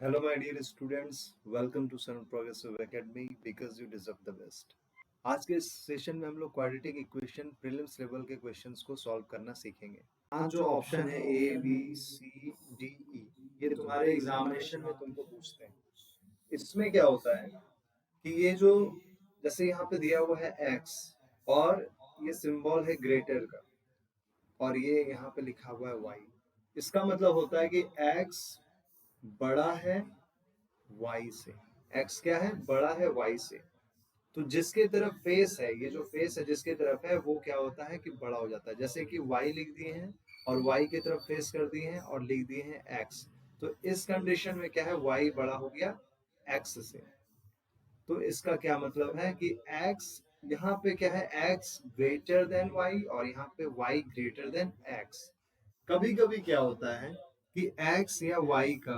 Hello, my dear students. Welcome to Sun Progressive Academy because you deserve the best. आज के session में हम लोग क्वाड्रेटिक इक्वेशन प्रीलिम्स लेवल के questions को सॉल्व करना सीखेंगे। आज जो ऑप्शन है A B C D E, ये तुम्हारे एग्जामिनेशन में तुमको पूछते हैं। इसमें क्या होता है कि ये जो जैसे यहाँ पे दिया हुआ है एक्स और ये सिंबल है ग्रेटर का और ये यहाँ पे लिखा हुआ है वाई। इसका मतलब होता है कि एक्स बड़ा है वाई से। एक्स क्या है? बड़ा है वाई से। तो जिसके तरफ फेस है, ये जो फेस है जिसके तरफ है वो क्या होता है कि बड़ा हो जाता है। जैसे कि वाई लिख दिए हैं और वाई की तरफ फेस कर दिए हैं और लिख दिए हैं एक्स। तो इस कंडीशन में क्या है? वाई बड़ा हो गया एक्स से। तो इसका क्या मतलब है कि एक्स यहाँ पे क्या है? एक्स ग्रेटर देन वाई और यहाँ पे वाई ग्रेटर देन एक्स। कभी कभी क्या होता है कि x या y का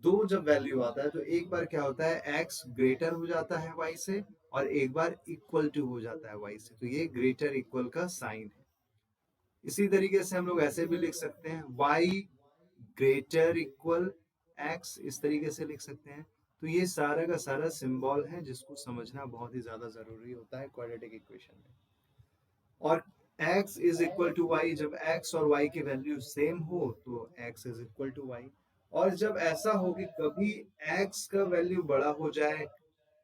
दो जब वैल्यू आता है तो एक बार क्या होता है x ग्रेटर हो जाता है y से और एक बार इक्वल टू हो जाता है y से। तो ये ग्रेटर इक्वल का साइन है। इसी तरीके से हम लोग ऐसे भी लिख सकते हैं y ग्रेटर इक्वल x, इस तरीके से लिख सकते हैं। तो ये सारा का सारा सिंबल है जिसको समझना बहुत ही ज्यादा जरूरी होता है क्वाड्रेटिक इक्वेशन में। और x is equal to y, जब x और y की वैल्यू सेम हो तो x is equal to y. और जब ऐसा हो कि कभी x का वैल्यू बड़ा हो जाए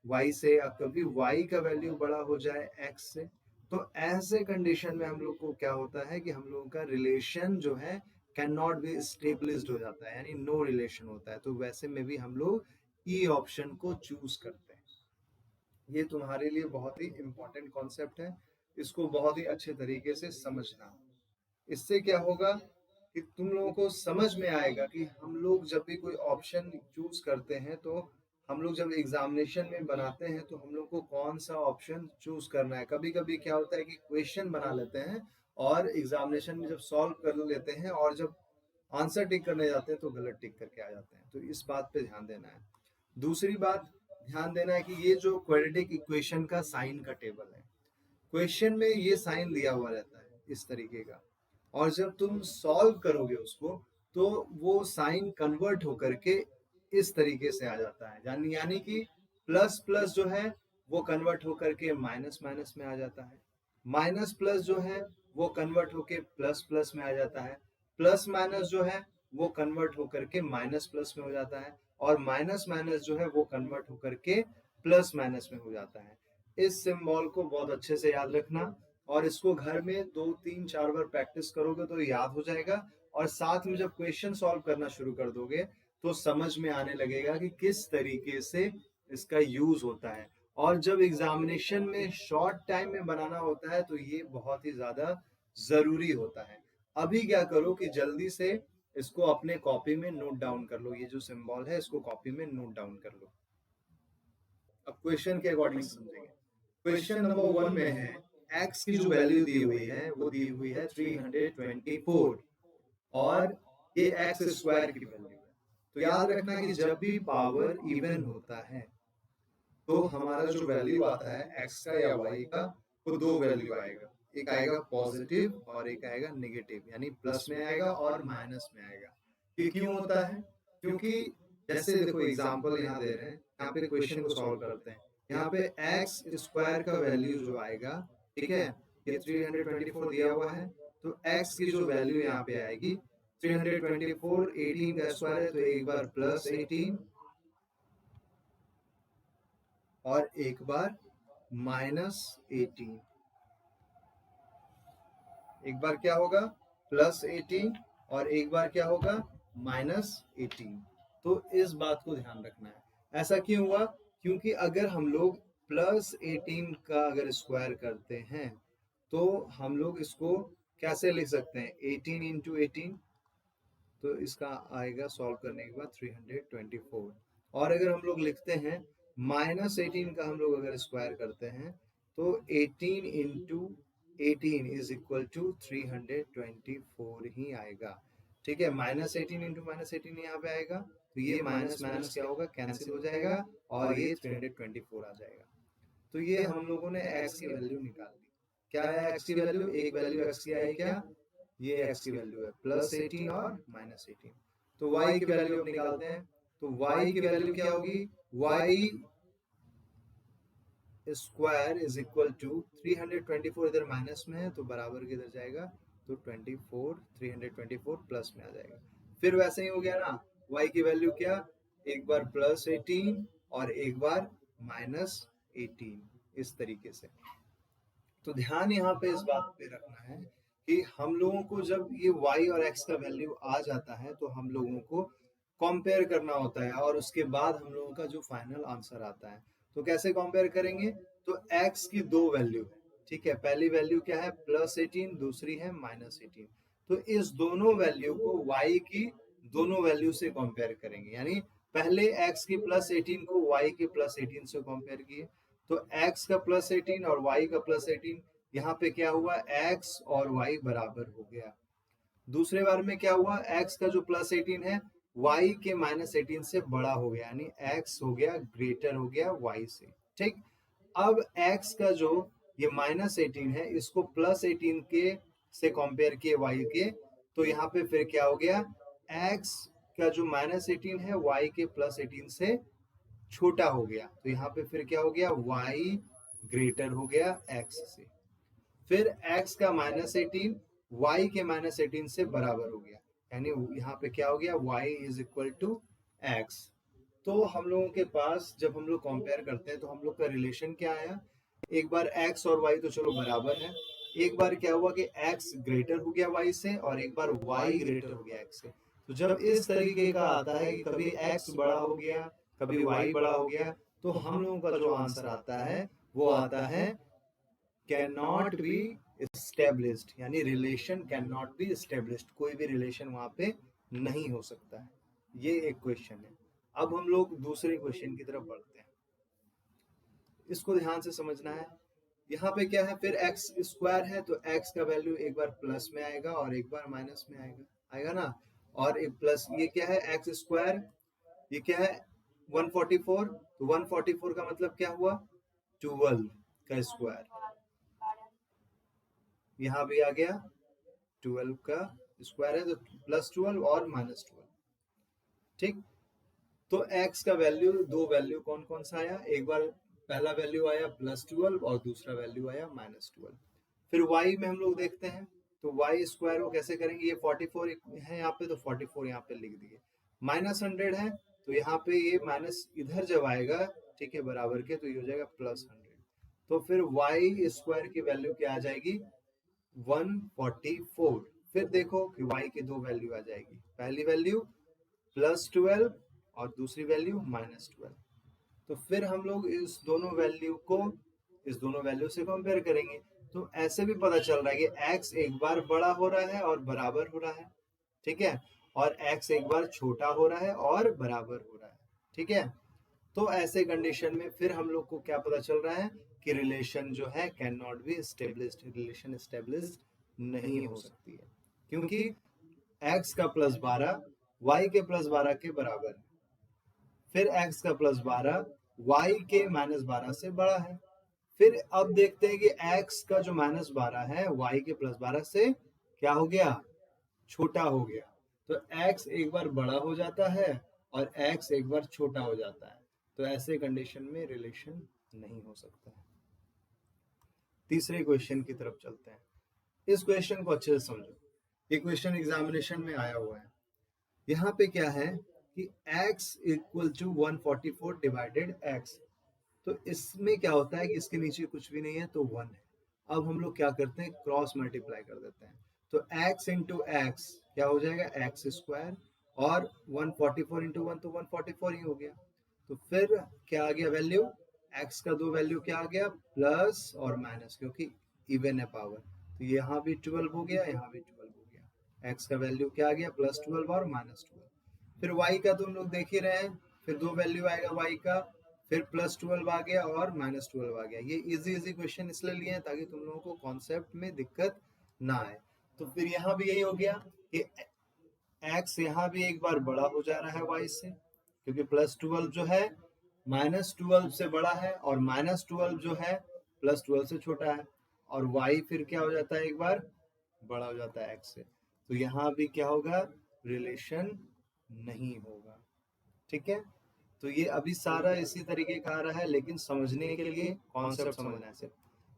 y से या कभी y का वैल्यू बड़ा हो जाए x से, तो ऐसे कंडीशन में हम लोग को क्या होता है कि हम लोगों का रिलेशन जो है कैन नॉट बी स्टेबलिज्ड हो जाता है, यानी नो रिलेशन होता है। तो वैसे में भी हम लोग ई ऑप्शन को चूज करते हैं। ये तुम्हारे लिए बहुत ही इंपॉर्टेंट कॉन्सेप्ट है, इसको बहुत ही अच्छे तरीके से समझना। इससे क्या होगा कि तुम लोगों को समझ में आएगा कि हम लोग जब भी कोई ऑप्शन चूज करते हैं तो हम लोग जब एग्जामिनेशन में बनाते हैं तो हम लोग को कौन सा ऑप्शन चूज करना है। कभी कभी क्या होता है कि क्वेश्चन बना लेते हैं और एग्जामिनेशन में जब सॉल्व कर लेते हैं और जब आंसर टिक करने जाते हैं तो गलत टिक करके आ जाते हैं। तो इस बात पे ध्यान देना है। दूसरी बात ध्यान देना है कि ये जो क्वाड्रेटिक इक्वेशन का साइन का टेबल है, क्वेश्चन में ये साइन दिया हुआ रहता है इस तरीके का, और जब तुम सॉल्व करोगे उसको तो वो साइन कन्वर्ट होकर के इस तरीके से आ जाता है। यानी कि प्लस प्लस जो है वो कन्वर्ट होकर के माइनस माइनस में आ जाता है। माइनस प्लस जो है वो कन्वर्ट होके प्लस प्लस में आ जाता है। प्लस माइनस जो है वो कन्वर्ट होकर के माइनस प्लस में हो जाता है। और माइनस माइनस जो है वो कन्वर्ट होकर के प्लस माइनस में हो जाता है। इस सिंबल को बहुत अच्छे से याद रखना और इसको घर में 2 3 4 बार प्रैक्टिस करोगे तो याद हो जाएगा। और साथ में जब क्वेश्चन सॉल्व करना शुरू कर दोगे तो समझ में आने लगेगा कि किस तरीके से इसका यूज होता है। और जब एग्जामिनेशन में शॉर्ट टाइम में बनाना होता है तो ये बहुत ही ज्यादा जरूरी होता है। अभी क्या करो कि जल्दी से इसको अपने कॉपी में नोट डाउन कर लो। ये जो सिंबल है इसको कॉपी में नोट डाउन कर लो। अब क्वेश्चन के अकॉर्डिंग समझेंगे। क्वेश्चन नंबर 1 में है x की जो वैल्यू दी हुई है वो दी हुई है 324 और ये एक्स स्क्वायर की वैल्यू है। तो याद रखना कि जब भी पावर इवन होता है तो हमारा जो वैल्यू आता है एक्स का या वाई का, वो दो वैल्यू आएगा। एक आएगा पॉजिटिव और एक आएगा नेगेटिव, यानी प्लस में आएगा और माइनस में आएगा। ये क्यों होता है? क्योंकि जैसे देखो एग्जांपल यहाँ दे रहे हैं, यहाँ पे क्वेश्चन को सॉल्व करते हैं। यहाँ पे एक्स स्क्वायर का वैल्यू जो आएगा, ठीक है, ये 324 दिया हुआ है, तो एक्स की जो वैल्यू यहाँ पे आएगी 324, 18 का स्क्वायर है तो एक बार प्लस 18 और एक बार माइनस 18। एक बार क्या होगा? प्लस 18 और एक बार क्या होगा? माइनस 18। तो इस बात को ध्यान रखना है। ऐसा क्यों हुआ? क्योंकि अगर हम लोग प्लस 18 का अगर स्क्वायर करते हैं तो हम लोग इसको कैसे लिख सकते हैं? 18 इंटू 18, तो इसका आएगा सॉल्व करने के बाद 324। और अगर हम लोग लिखते हैं माइनस 18 का हम लोग अगर स्क्वायर करते हैं तो 18 इंटू 18 इज इक्वल टू 324 ही आएगा। ठीक है, माइनस 18 इंटू माइनस 18 यहाँ पे आएगा तो ये माइनस माइनस क्या होगा? कैंसिल हो जाएगा और ये 324 आ जाएगा। तो ये हम लोगों ने x की वैल्यू निकाल ली। क्या है x की वैल्यू? एक वैल्यू x की आई क्या? ये x की वैल्यू है प्लस 18 और माइनस 18। तो y की वैल्यू अब निकालते हैं। तो y की वैल्यू क्या होगी, y square is equal to 324, इधर माइनस में है तो बराबर किधर जाएगा, तो 24, 324 प्लस में आ जाएगा। फिर वैसे ही हो गया ना, y की वैल्यू क्या, एक बार प्लस 18 और एक बार माइनस 18, इस तरीके से। तो ध्यान यहाँ पे इस बात पे रखना है कि हम लोगों को जब ये y और x का वैल्यू आ जाता है तो हम लोगों को कंपेयर करना होता है और उसके बाद हम लोगों का जो फाइनल आंसर आता है। तो कैसे कंपेयर करेंगे, तो x की दो वैल्यू है, ठीक है, पहली वैल्यू क्या है +18, दूसरी है -18। तो इस दोनों वैल्यू को y की दोनों वैल्यू से कंपेयर करेंगे, यानी पहले x की +18 को y के +18 से कंपेयर किए, तो x का +18 और y का +18, यहाँ पे क्या हुआ, x और y बराबर हो गया। दूसरे बार में क्या हुआ, x का जो +18 है y के -18 से बड़ा हो गया, यानी x हो गया ग्रेटर हो गया y से, ठीक। अब x का जो ये -18 है इसको +18 के से कंपेयर किए y के, तो यहाँ पे फिर क्या हो गया, x का जो -18 है y के +18 से छोटा हो गया, तो यहाँ पे फिर क्या हो गया, y ग्रेटर हो गया x से। फिर x का -18 y के -18 से बराबर हो गया, यानी यहाँ पे क्या हो गया, y is equal to x। तो हम लोगों के पास जब हम लोग कंपेयर करते हैं तो हम लोग का रिलेशन क्या आया, एक बार x और y तो चलो बराबर है, एक बार क्या हुआ कि x ग्रेटर हो गया y से और एक बार y ग्रेटर हो गया x से। तो जब इस तरीके का आता है कि कभी x बड़ा हो गया कभी y बड़ा हो गया, तो हम लोगों का जो आंसर आता है वो आता है कैन नॉट बी एस्टेब्लिश्ड, यानी relation can not be established, कोई भी रिलेशन वहां पे नहीं हो सकता है। ये एक क्वेश्चन है। अब हम लोग दूसरे क्वेश्चन की तरफ बढ़ते हैं, इसको ध्यान से समझना है। यहाँ पे क्या है, फिर एक्स स्क्वायर है तो एक्स का वैल्यू एक बार प्लस में आएगा और एक बार माइनस में आएगा, आएगा ना। और एक प्लस, ये क्या है एक्स स्क्वायर, ये क्या है 144, तो 144 का मतलब क्या हुआ, 12 का स्क्वायर, यहाँ भी आ गया 12 का स्क्वायर है तो +12 और -12, ठीक। तो x का वैल्यू, दो वैल्यू कौन कौन सा आया, एक बार पहला वैल्यू आया +12 और दूसरा वैल्यू आया -12। फिर y में हम लोग देखते हैं, तो y स्क्वायर को कैसे करेंगे, ये 44 है यहाँ पे तो 44 यहाँ पे लिख दिए, -100 है तो यहाँ पे ये माइनस इधर जब आएगा, ठीक है, बराबर के, तो ये हो जाएगा +100। तो फिर y स्क्वायर की वैल्यू क्या आ जाएगी, 144। फिर देखो कि y की दो वैल्यू आ जाएगी, पहली वैल्यू +12 और दूसरी वैल्यू -12। तो फिर हम लोग इस दोनों वैल्यू को इस दोनों वैल्यू से कंपेयर करेंगे, तो ऐसे भी पता चल रहा है कि x एक बार बड़ा हो रहा है और बराबर हो रहा है, ठीक है, और x एक बार छोटा हो रहा है और बराबर हो रहा है, ठीक है। तो ऐसे कंडीशन में फिर हम लोग को क्या पता चल रहा है कि रिलेशन जो है can not be established, relation established नहीं हो सकती है, क्योंकि x का +12 y के +12 के बराबर है, फिर x का +12 y के -12 से बड़ा है। फिर अब देखते हैं कि x का जो -12 है y के +12 से क्या हो गया, छोटा हो गया। तो x एक बार बड़ा हो जाता है और x एक बार छोटा हो जाता है, तो ऐसे कंडीशन में रिलेशन नहीं हो सकता है। तीसरे क्वेश्चन की तरफ चलते हैं, इस क्वेश्चन को अच्छे से समझो, ये क्वेश्चन एग्जामिनेशन में आया हुआ है। यहाँ पे क्या है कि x equal to 144 divided x, तो इसमें क्या होता है कि इसके नीचे कुछ भी नहीं है तो 1 है। अब हम लोग क्या करते हैं, क्रॉस मल्टीप्लाई कर देते हैं, तो x इंटू एक्स क्या हो जाएगा, एक्स स्क्वायर, और 144 इंटू 1 तो 144 ही हो गया। तो फिर क्या आ गया वैल्यू, x का दो वैल्यू क्या आ गया, प्लस और माइनस, क्योंकि इवन है पावर, तो यहाँ भी 12 हो गया, यहाँ भी 12 हो गया। x का वैल्यू क्या आ गया, +12 और -12। फिर y का तो हम लोग देख ही रहे हैं, फिर दो वैल्यू आएगा y का, फिर +12 आ गया और -12 आ गया। ये इजी क्वेश्चन इसलिए लिए हैं ताकि तुम लोगों को कॉन्सेप्ट में दिक्कत ना आए। तो फिर यहाँ भी यही हो गया कि x यहाँ भी एक बार बड़ा हो जा रहा है y से, क्योंकि +12 जो है -12 से बड़ा है और -12 जो है +12 से छोटा है, और y फिर क्या हो जाता है, एक बार बड़ा हो जाता है x से। तो यहाँ भी क्या होगा, रिलेशन नहीं होगा, ठीक है, तो ये अभी सारा इसी तरीके का आ रहा है, लेकिन समझने के लिए कॉन्सेप्ट समझना है सिर्फ।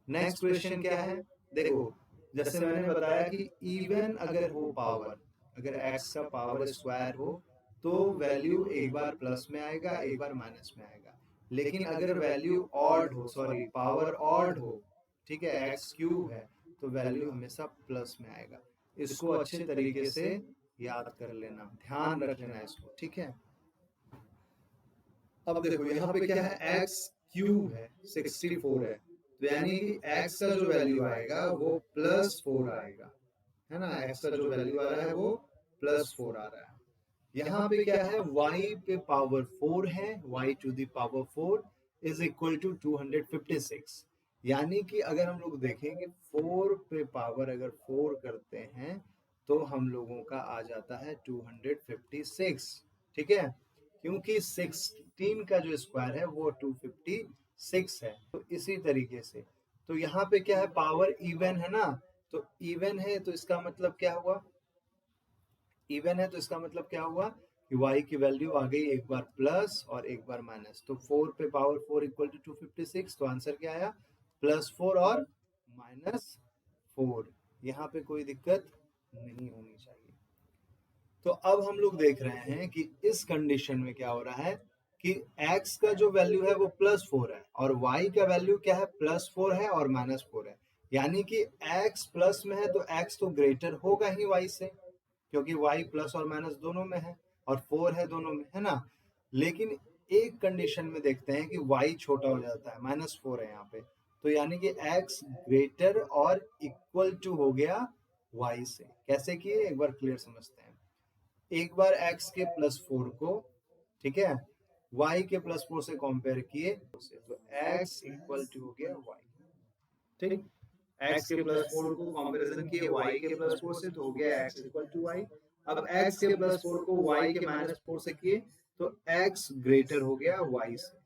नेक्स्ट क्वेश्चन क्या है, देखो जैसे मैंने बताया कि इवन अगर हो पावर, अगर x का पावर स्क्वायर हो तो वैल्यू एक बार प्लस में आएगा, एक बार माइनस में आएगा। लेकिन अगर वैल्यू ऑड हो, सॉरी पावर ऑड हो, ठीक है, एक्स क्यूब है, तो वैल्यू हमेशा प्लस में आएगा। इसको अच्छे तरीके से याद कर लेना, ध्यान रख लेना इसको, ठीक है। अब देखो यहाँ पे क्या है, एक्स क्यूब है, 64 है, तो यानी कि एक्स का जो वैल्यू आएगा वो +4 आएगा, है ना। एक्स का जो वैल्यू आ रहा है वो +4 आ रहा है। यहाँ पे क्या है, y पे पावर 4 है, y to the power 4 is equal to 256। यानी कि अगर हम लोग देखेंगे 4 पे पावर अगर 4 करते हैं तो हम लोगों का आ जाता है 256, ठीक है, क्योंकि 16 का जो स्क्वायर है वो 256 है। तो इसी तरीके से तो यहाँ पे क्या है, पावर इवन है ना, तो इवन है तो इसका मतलब क्या हुआ, इवन है तो इसका मतलब क्या हुआ कि y की वैल्यू आ गई एक बार प्लस और एक बार माइनस। तो 4 पे पावर 4 इक्वल टू 256, तो आंसर क्या आया, +4 और -4। यहाँ पे कोई दिक्कत नहीं होनी चाहिए। तो अब हम लोग देख रहे हैं कि इस कंडीशन में क्या हो रहा है कि x का जो वैल्यू है वो +4 है और y का वैल्यू क्या है, +4 है और -4 है। यानी कि x प्लस में है तो x तो ग्रेटर होगा ही y से, क्योंकि y प्लस और माइनस दोनों में है और 4 है दोनों में, है ना। लेकिन एक कंडीशन में देखते हैं कि y छोटा हो जाता है, -4 है यहाँ पे, तो यानी कि x ग्रेटर और इक्वल टू हो गया y से। कैसे किए, एक बार क्लियर समझते हैं। एक बार x के +4 को, ठीक है, y के +4 से कंपेयर किए तो x इक्वल टू हो गया y, ठीक। x के +4 को कंपैरिजन किए y के +4 से तो हो गया x इक्वल टू y। अब x के +4 को y के -4 से किए तो x ग्रेटर हो गया y से,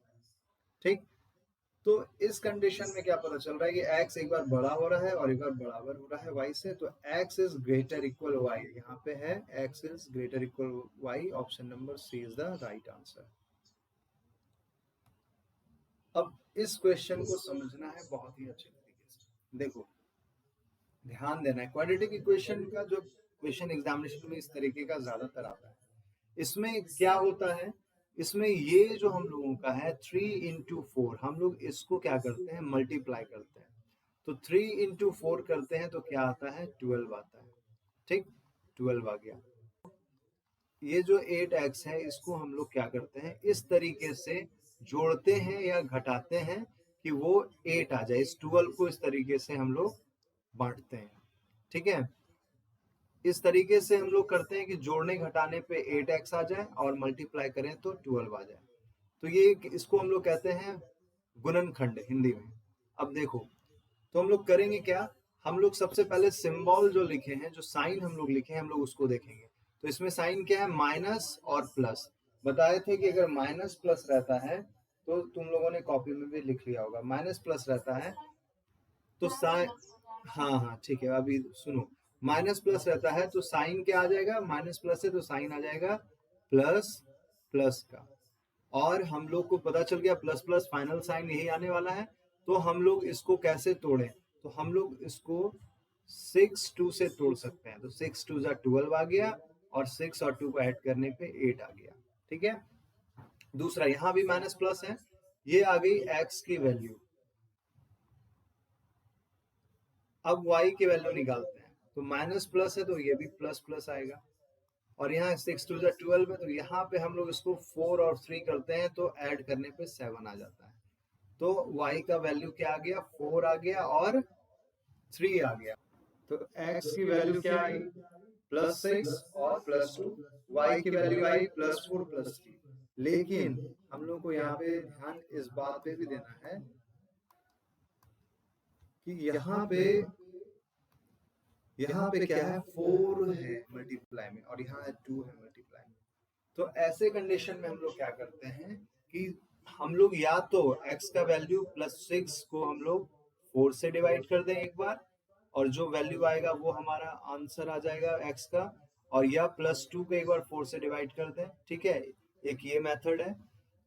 ठीक। तो इस कंडीशन में क्या पता चल रहा है कि x एक बार बड़ा हो रहा है और एक बार बराबर हो रहा है y से, तो x is greater equal y। यहाँ पे है x is greater equal y, option number C is the right answer. अब इस क्वेश्चन को समझना है बहुत ही अच्छे तरीके से। देखो ध्यान देना है, क्वाड्रेटिक इक्वेशन का जो क्वेश्चन एग्जामिनेशन में इस तरीके का ज्यादातर आता है। इसमें क्या होता है, इसमें ये जो हम लोगों का है 3 इंटू 4, हम लोग इसको क्या करते हैं, मल्टीप्लाई करते हैं। तो 3 इंटू 4 करते हैं तो क्या आता है, 12 आता है, ठीक, 12 आ गया। ये जो 8x है इसको हम लोग क्या करते हैं, इस तरीके से जोड़ते हैं या घटाते हैं कि वो 8 आ जाए। इस 12 को इस तरीके से हम लोग बांटते हैं, ठीक है। इस तरीके से हम लोग करते हैं कि जोड़ने घटाने पे 8x आ जाए और मल्टीप्लाई करें तो 12 आ जाए। तो ये इसको हम लोग कहते हैं गुणनखंड हिंदी में। अब देखो तो हम लोग करेंगे क्या, हम लोग सबसे पहले सिंबल जो लिखे हैं, जो साइन हम लोग लिखे हैं, हम लोग उसको देखेंगे। तो इसमें साइन क्या है, माइनस और प्लस। बताए थे कि अगर माइनस प्लस रहता है तो तुम लोगों ने कॉपी में भी लिख लिया होगा, माइनस प्लस रहता है तो साइन, हाँ हाँ ठीक है, अभी सुनो, माइनस प्लस रहता है तो साइन क्या आ जाएगा, माइनस प्लस है तो साइन आ जाएगा प्लस प्लस का। और हम लोग को पता चल गया प्लस प्लस फाइनल साइन यही आने वाला है। तो हम लोग इसको कैसे तोड़ें, तो हम लोग इसको 6 2 से तोड़ सकते हैं। तो 6 2 जा 12 आ गया और 6 और 2 को ऐड करने पे 8 आ गया, ठीक है। दूसरा यहाँ भी माइनस प्लस है, ये आ गई x की वैल्यू। अब y की वैल्यू निकालते हैं, तो माइनस प्लस है तो ये भी प्लस प्लस आएगा। और यहाँ 6 2 जा 12 है, तो यहाँ पे हम लोग इसको 4 और 3 करते हैं तो ऐड करने पे 7 आ जाता है। तो y का वैल्यू क्या आ गया, 4 आ गया और 3 आ गया। तो x की वैल्यू क्या आई, +6 और +2। y की वैल्यू आई +4 +3। लेकिन हम लोग को यहाँ पे ध्यान इस बात पे भी देना है कि यहाँ पे क्या है, 4 है मल्टीप्लाई में और यहाँ 2 है मल्टीप्लाई में। तो ऐसे कंडीशन में हम लोग क्या करते हैं कि हम लोग या तो x का वैल्यू +6 को हम लोग 4 से डिवाइड कर दें एक बार, और जो वैल्यू आएगा वो हमारा आंसर आ जाएगा x का, और या +2 को एक बार 4 से डिवाइड कर दें, ठीक है। एक ये मेथड है,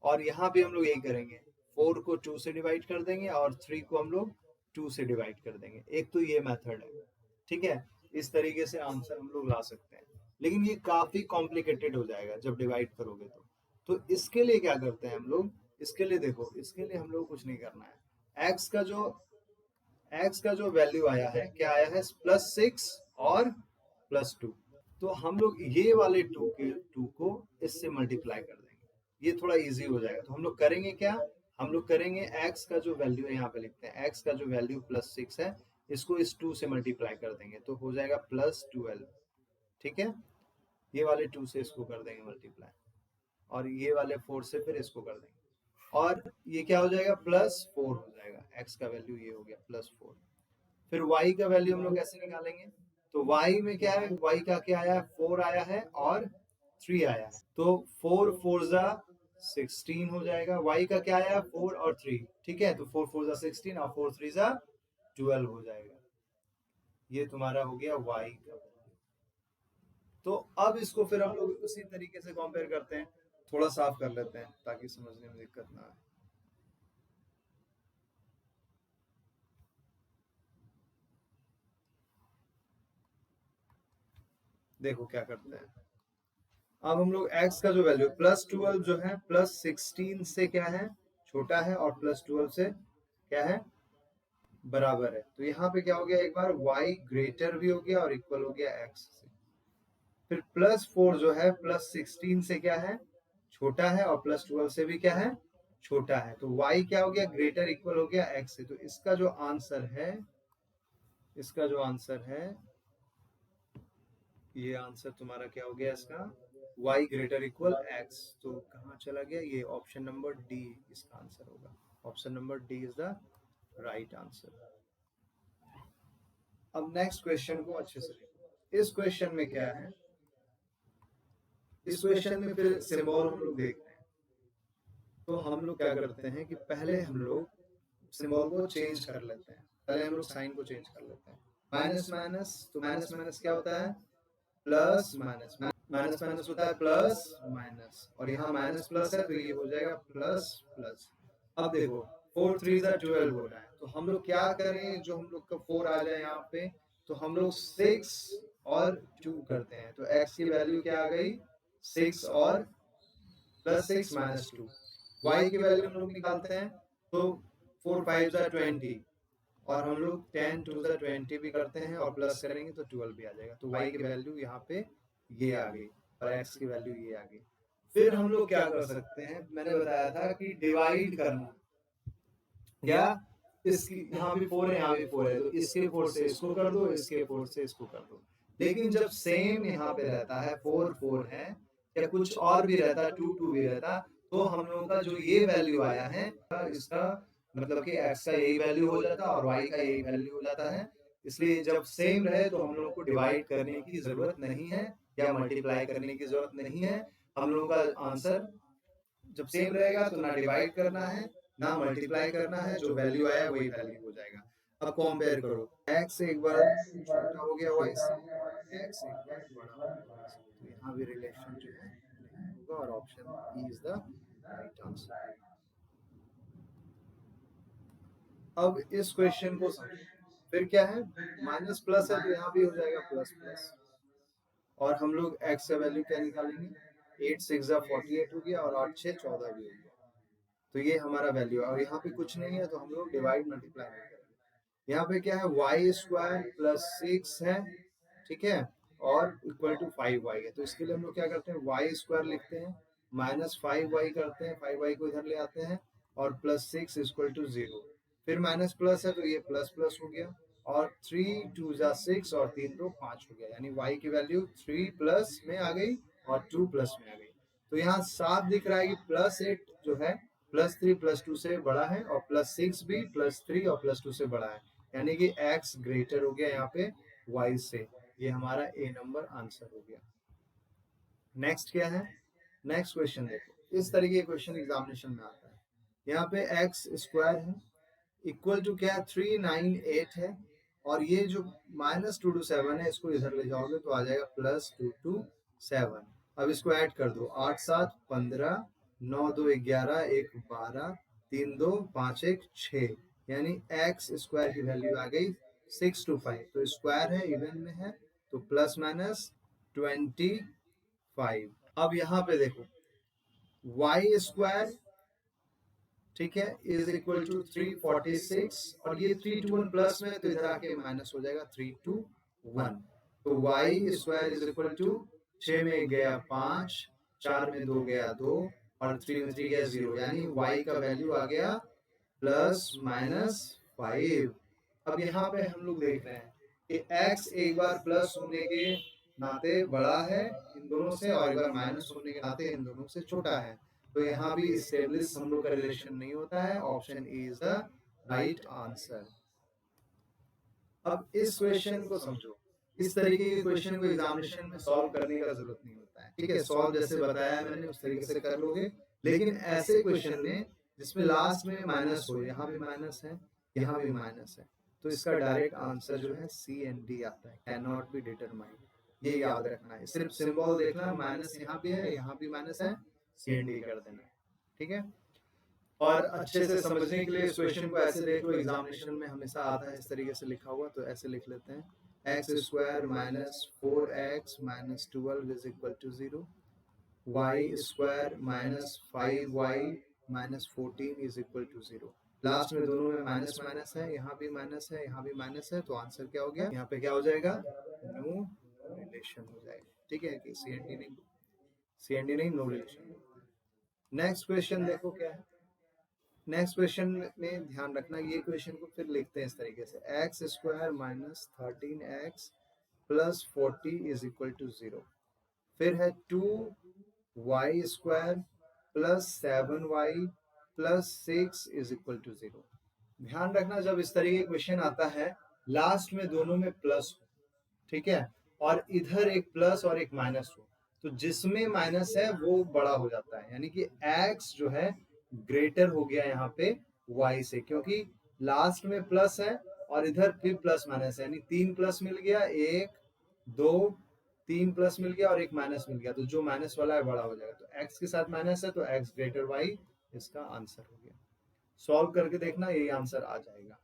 और यहाँ भी हम लोग यही करेंगे, 4 को 2 से डिवाइड कर देंगे और 3 को हम लोग 2 से डिवाइड कर देंगे। एक तो ये मेथड है, ठीक है। इस तरीके से आंसर हम लोग ला सकते हैं, लेकिन ये काफी कॉम्प्लिकेटेड हो जाएगा जब डिवाइड करोगे तो इसके लिए क्या करते हैं हम लोग, इसके लिए देखो, इसके लिए हम लोग कुछ नहीं करना है। एक्स का जो वैल्यू आया है, क्या आया है, +6 और +2। तो हम लोग ये वाले टू को इससे मल्टीप्लाई कर देंगे, ये थोड़ा इजी हो जाएगा। तो हम लोग करेंगे क्या, हम लोग करेंगे एक्स का जो वैल्यू है, यहाँ पे लिखते हैं एक्स का जो वैल्यू +6 है, इसको इस 2 से मल्टीप्लाई कर देंगे तो हो जाएगा +12। ठीक है, ये वाले 2 से इसको कर देंगे मल्टीप्लाई, और ये वाले 4 से फिर इसको कर देंगे, और ये क्या हो जाएगा, +4 हो जाएगा। एक्स का वैल्यू ये हो गया +4। फिर y का वैल्यू हम लोग कैसे निकालेंगे, तो y में क्या है, y का क्या आया है, 4 आया है और 3 आया है, तो 4 4 जा 16 हो जाएगा। y का क्या आया, 4 और 3, ठीक है, तो 4 4 जा 16 और 4 3 जा 12 हो जाएगा। ये तुम्हारा हो गया y का। तो अब इसको फिर हम लोग उसी तरीके से कंपेयर करते हैं, थोड़ा साफ कर लेते हैं ताकि समझने में दिक्कत ना आए। देखो क्या करते हैं, अब हम लोग x का जो वैल्यू +12 जो है +16 से क्या है, छोटा है, और +12 से क्या है, बराबर है। तो यहाँ पे क्या हो गया, एक बार y ग्रेटर भी हो गया और इक्वल हो गया x से। फिर +4 जो है +16 से क्या है, छोटा है, और +12 से भी क्या है, छोटा है। तो y क्या हो गया, ग्रेटर इक्वल हो गया x से। तो इसका जो आंसर है, इसका जो आंसर है, ये आंसर तुम्हारा क्या हो गया इसका, y ग्रेटर इक्वल x। तो कहाँ चला गया, ये ऑप्शन नंबर डी इसका आंसर होगा। Option number D is the right answer. अब नेक्स्ट क्वेश्चन को अच्छे से देखो। इस क्वेश्चन में क्या है, इस क्वेश्चन में फिर सिंबल हम लोग देखते हैं। तो हम लोग क्या करते हैं कि पहले हम लोग सिंबल को चेंज कर लेते हैं, पहले हम लोग साइन को चेंज कर लेते हैं। माइनस माइनस, तो माइनस माइनस क्या होता है, प्लस माइनस, माइनस माइनस होता है प्लस माइनस, और यहाँ माइनस प्लस है तो ये हो जाएगा प्लस प्लस। अब देखो 4 3 जा 12 हो रहा है, तो हम लोग क्या करें, जो हम लोग का 4 आ जाए यहाँ पे, तो हम लोग 6 और 2 करते हैं। तो x की वैल्यू क्या आ गई, 6 और +6 -2। y की वैल्यू हम लोग निकालते हैं, तो 4 5 जा 20, और हम लोग 10 2 जा 20 भी करते हैं, और प्लस करेंगे तो 12 भी आ जाएगा। तो y की वैल्यू यहाँ पे ये आ गई, और x की वैल्यू ये आ गई। फिर हम लोग क्या कर सकते हैं, मैंने बताया था कि डिवाइड करना, क्या, इसकी यहाँ भी 4 है, यहाँ भी 4 है, तो इसके 4 से इसको कर दो, इसके 4 से इसको कर दो। लेकिन जब सेम यहाँ पे रहता है, 4 4 है, या कुछ और भी रहता, 2 2 भी रहता, तो हम लोगों का जो ये वैल्यू आया है, इसका मतलब कि x का यही वैल्यू हो जाता और y का यही वैल्यू हो जाता है। इसलिए जब सेम रहे तो हम लोग को डिवाइड करने की जरूरत नहीं है, या मल्टीप्लाई करने की जरूरत नहीं है। हम लोगों का आंसर जब सेम रहेगा तो ना डिवाइड करना है, ना मल्टीप्लाई करना है, जो वैल्यू आया वही वैल्यू हो जाएगा। अब कंपेयर करो, x एक बार छोटा हो गया y से, x एक बार बड़ा हो गया y से, तो यहाँ भी रिलेशन जो है होगा, और option E is the right answer. अब इस क्वेश्चन को समझो, फिर क्या है, माइनस प्लस है तो यहाँ भी हो जाएगा प्लस प्लस, और हम लोग x का वैल्यू क्या निकालेंगे, 8 6 जा 48 हो गया, और 8 6 14 भी हो गया। तो ये हमारा वैल्यू है, और यहाँ पे कुछ नहीं है तो हम लोग डिवाइड मल्टीप्लाई नहीं करेंगे। यहाँ पे क्या है, y² प्लस 6 है, ठीक है, और इक्वल टू 5y है। तो इसके लिए हम लोग क्या करते हैं, y² लिखते हैं, -5y करते हैं, 5y को इधर ले आते हैं, और +6 इक्वल टू 0। फिर माइनस प्लस है तो ये प्लस प्लस हो गया, और 3 2 जा 6 और 3 2 5 हो गया, यानी y की वैल्यू 3 प्लस में आ गई और 2 प्लस में आ गई। तो यहाँ साफ दिख रहा है कि +8 जो है +3 +2 से बड़ा है, और +6 भी +3 और +2 से बड़ा है, यानी कि x ग्रेटर हो गया यहाँ पे y से। ये हमारा ए नंबर आंसर हो गया। नेक्स्ट क्या है, नेक्स्ट क्वेश्चन देखो, इस तरीके के क्वेश्चन एग्जामिनेशन में आता है। यहाँ पे x² है, इक्वल टू क्या है, 398 है, और ये जो -2 to 7 है, इसको इधर ले जाओगे तो आ जाएगा +2 to 7। अब इसको ऐड कर दो, 8 7 15, 9 2 11, 1 12, 3 2 5 1 6, यानी एक्स स्क्वायर की वैल्यू आ गई 625। तो स्क्वायर है, इवन में है, तो प्लस माइनस 25। अब यहाँ पे देखो वाई स्क्वायर, ठीक है, इज इक्वल टू 346, और ये 3 टू 1 प्लस में, तो इधर आके माइनस हो जाएगा 3 टू 1। तो y square is equal to 6 में गया 5, 4 में 2 गया 2, और 3 में 3 गया 0, यानी वाई का वैल्यू आ गया प्लस माइनस 5। अब यहाँ पे हम लोग देख रहे हैं कि x एक बार प्लस होने के नाते बड़ा है इन दोनों से, और एक बार माइनस होने के नाते इन दोनों से छोटा है। तो यहाँ भी स्टेबलिश हम लोग का रिलेशन नहीं होता है। Option A is the right answer. अब इस क्वेश्चन को समझो, इस तरीके के क्वेश्चन को एग्जामिनेशन में सॉल्व करने का जरूरत नहीं होता है, ठीक है, सॉल्व जैसे बताया मैंने उस तरीके से कर लोगे। लेकिन ऐसे क्वेश्चन में जिसमें लास्ट में माइनस हो, यहाँ भी माइनस है, यहाँ भी माइनस है, तो इसका डायरेक्ट आंसर जो है सी एंड डी आता है, कैन नॉट बी डिटरमाइंड। ये याद रखना है, सिर्फ सिंबल देखना, माइनस यहाँ भी है, यहाँ भी माइनस है, सी एंड डी कर देना, ठीक है। और अच्छे से समझने के लिए इस क्वेश्चन को ऐसे देख लो, एग्जामिनेशन में हमेशा आता है इस तरीके से लिखा हुआ, तो ऐसे लिख लेते हैं, x square minus 4x minus 12 is equal to 0, y square minus 5y minus 14 is equal to 0। Last में दोनों में माइनस माइनस है, यहाँ भी माइनस है, यहाँ भी माइनस है, तो आंसर क्या हो गया, यहाँ पे क्या हो जाएगा, नो रिलेशन हो जाएगा, ठीक है, कि सी एंड डी नहीं, सी एंड डी नहीं, नो रिलेशन। नेक्स्ट क्वेश्चन देखो क्या है। नेक्स्ट क्वेश्चन में ध्यान रखना, ये क्वेश्चन को फिर लिखते हैं इस तरीके से, x square minus 13x plus 40 is equal to 0। फिर है 2y square plus 7y plus 6 is equal to 0। ध्यान रखना, जब इस तरीके का क्वेश्चन आता है लास्ट में दोनों में प्लस हो, ठीक है, और इधर एक प्लस और एक माइनस हो, तो जिसमें माइनस है वो बड़ा हो जाता है, यानी कि x जो है ग्रेटर हो गया यहाँ पे y से, क्योंकि लास्ट में प्लस है और इधर फिर प्लस माइनस है, यानी 3 प्लस मिल गया, 1 2 3 प्लस मिल गया और एक माइनस मिल गया, तो जो माइनस वाला है बड़ा हो जाएगा, तो x के साथ माइनस है तो x ग्रेटर y, इसका आंसर हो गया। सॉल्व करके देखना, यही आंसर आ जाएगा।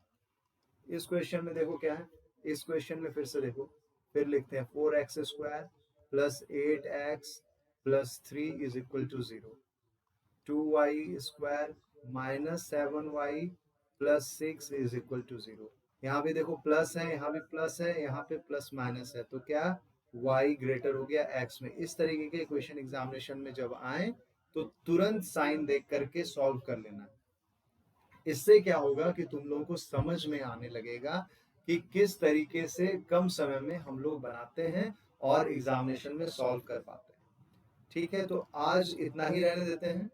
इस क्वेश्चन में देखो क्या है, इस क्वेश्चन में फिर से देखो, फिर लिखते हैं 4x square plus 8x plus 3 is equal to 0, 2y square minus 7y plus 6 is equal to 0। यहाँ भी देखो प्लस है, यहाँ भी प्लस है, यहाँ पे प्लस माइनस है, तो क्या y ग्रेटर हो गया x में। इस तरीके के क्वेश्चन एग्जामिनेशन में जब आए तो तुरंत साइन देख करके सॉल्व कर लेना। इससे क्या होगा कि तुम लोगों को समझ में आने लगेगा कि किस तरीके से कम समय में हम लोग बनाते हैं और एग्जामिनेशन में सॉल्व कर पाते हैं। ठीक है, तो आज इतना ही रहने देते हैं।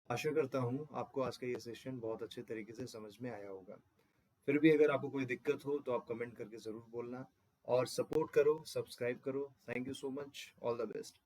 आशा करता हूँ आपको आज का ये सेशन बहुत अच्छे तरीके से समझ में आया होगा। फिर भी अगर आपको कोई दिक्कत हो तो आप कमेंट करके ज़रूर बोलना, और सपोर्ट करो, सब्सक्राइब करो। Thank you so much, all the best.